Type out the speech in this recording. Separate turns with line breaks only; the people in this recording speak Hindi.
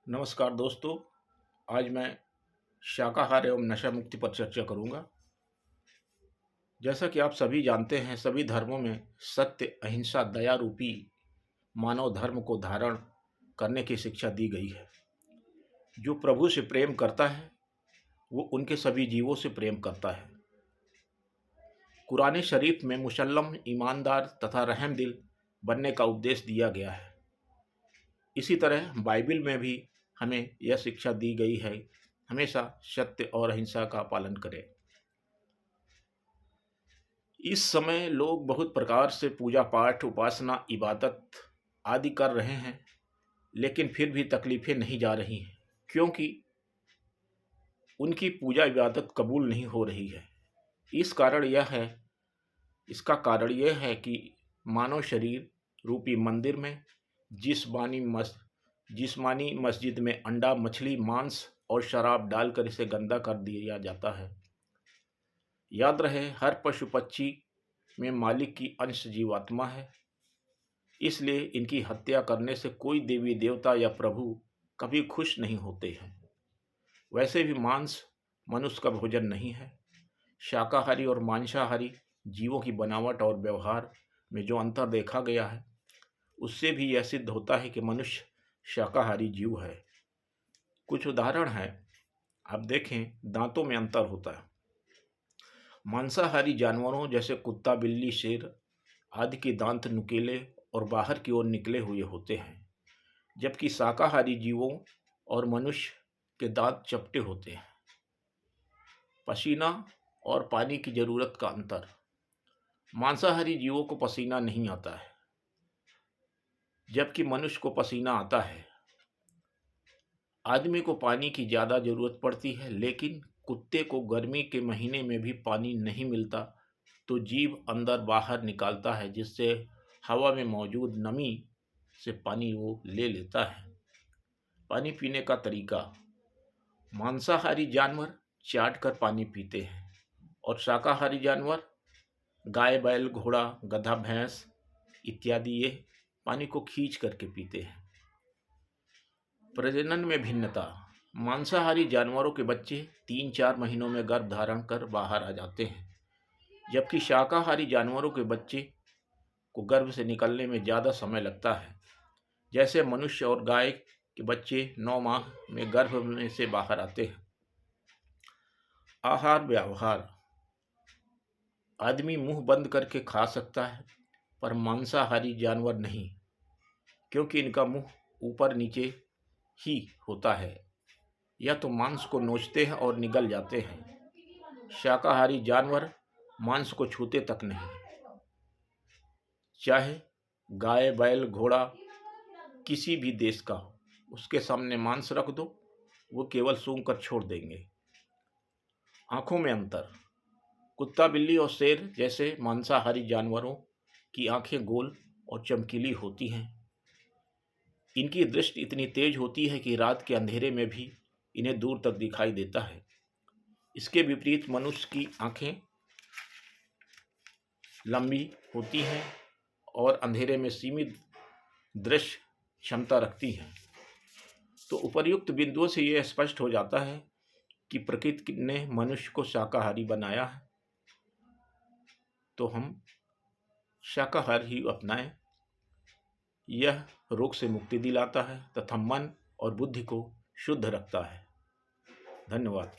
नमस्कार दोस्तों। आज मैं शाकाहार एवं नशा मुक्ति पर चर्चा करूंगा। जैसा कि आप सभी जानते हैं, सभी धर्मों में सत्य, अहिंसा, दया रूपी मानव धर्म को धारण करने की शिक्षा दी गई है। जो प्रभु से प्रेम करता है वो उनके सभी जीवों से प्रेम करता है। कुरान शरीफ में मुसल्लम, ईमानदार तथा रहमदिल बनने का उपदेश दिया गया है। इसी तरह बाइबल में भी हमें यह शिक्षा दी गई है, हमेशा सत्य और अहिंसा का पालन करें। इस समय लोग बहुत प्रकार से पूजा पाठ, उपासना, इबादत आदि कर रहे हैं, लेकिन फिर भी तकलीफें नहीं जा रही हैं, क्योंकि उनकी पूजा इबादत कबूल नहीं हो रही है। इसका कारण यह है कि मानव शरीर रूपी मंदिर में जिस्मानी मस्जिद में अंडा, मछली, मांस और शराब डालकर इसे गंदा कर दिया जाता है। याद रहे, हर पशु पक्षी में मालिक की अंश जीवात्मा है, इसलिए इनकी हत्या करने से कोई देवी देवता या प्रभु कभी खुश नहीं होते हैं। वैसे भी मांस मनुष्य का भोजन नहीं है। शाकाहारी और मांसाहारी जीवों की बनावट और व्यवहार में जो अंतर देखा गया है, उससे भी यह सिद्ध होता है कि मनुष्य शाकाहारी जीव है। कुछ उदाहरण हैं, आप देखें। दांतों में अंतर होता है। मांसाहारी जानवरों जैसे कुत्ता, बिल्ली, शेर आदि के दांत नुकीले और बाहर की ओर निकले हुए होते हैं, जबकि शाकाहारी जीवों और मनुष्य के दांत चपटे होते हैं। पसीना और पानी की जरूरत का अंतर। मांसाहारी जीवों को पसीना नहीं आता है, जबकि मनुष्य को पसीना आता है। आदमी को पानी की ज़्यादा ज़रूरत पड़ती है, लेकिन कुत्ते को गर्मी के महीने में भी पानी नहीं मिलता, तो जीभ अंदर बाहर निकालता है, जिससे हवा में मौजूद नमी से पानी वो ले लेता है। पानी पीने का तरीका। मांसाहारी जानवर चाट कर पानी पीते हैं और शाकाहारी जानवर गाय, बैल, घोड़ा, गधा, भैंस इत्यादि ये पानी को खींच करके पीते हैं। प्रजनन में भिन्नता। मांसाहारी जानवरों के बच्चे 3-4 महीनों में गर्भ धारण कर बाहर आ जाते हैं, जबकि शाकाहारी जानवरों के बच्चे को गर्भ से निकलने में ज़्यादा समय लगता है। जैसे मनुष्य और गाय के बच्चे 9 माह में गर्भ में से बाहर आते हैं। आहार व्यवहार। आदमी मुंह बंद करके खा सकता है, पर मांसाहारी जानवर नहीं, क्योंकि इनका मुंह ऊपर नीचे ही होता है, या तो मांस को नोचते हैं और निगल जाते हैं। शाकाहारी जानवर मांस को छूते तक नहीं। चाहे गाय, बैल, घोड़ा किसी भी देश का हो, उसके सामने मांस रख दो, वो केवल सूंघ कर छोड़ देंगे। आंखों में अंतर। कुत्ता, बिल्ली और शेर जैसे मांसाहारी जानवरों की आंखें गोल और चमकीली होती हैं। इनकी दृष्टि इतनी तेज होती है कि रात के अंधेरे में भी इन्हें दूर तक दिखाई देता है। इसके विपरीत मनुष्य की आंखें लंबी होती हैं और अंधेरे में सीमित दृश्य क्षमता रखती हैं। तो उपर्युक्त बिंदुओं से यह स्पष्ट हो जाता है कि प्रकृति ने मनुष्य को शाकाहारी बनाया है, तो हम शाकाहार ही अपनाएं। यह रोग से मुक्ति दिलाता है तथा मन और बुद्धि को शुद्ध रखता है। धन्यवाद।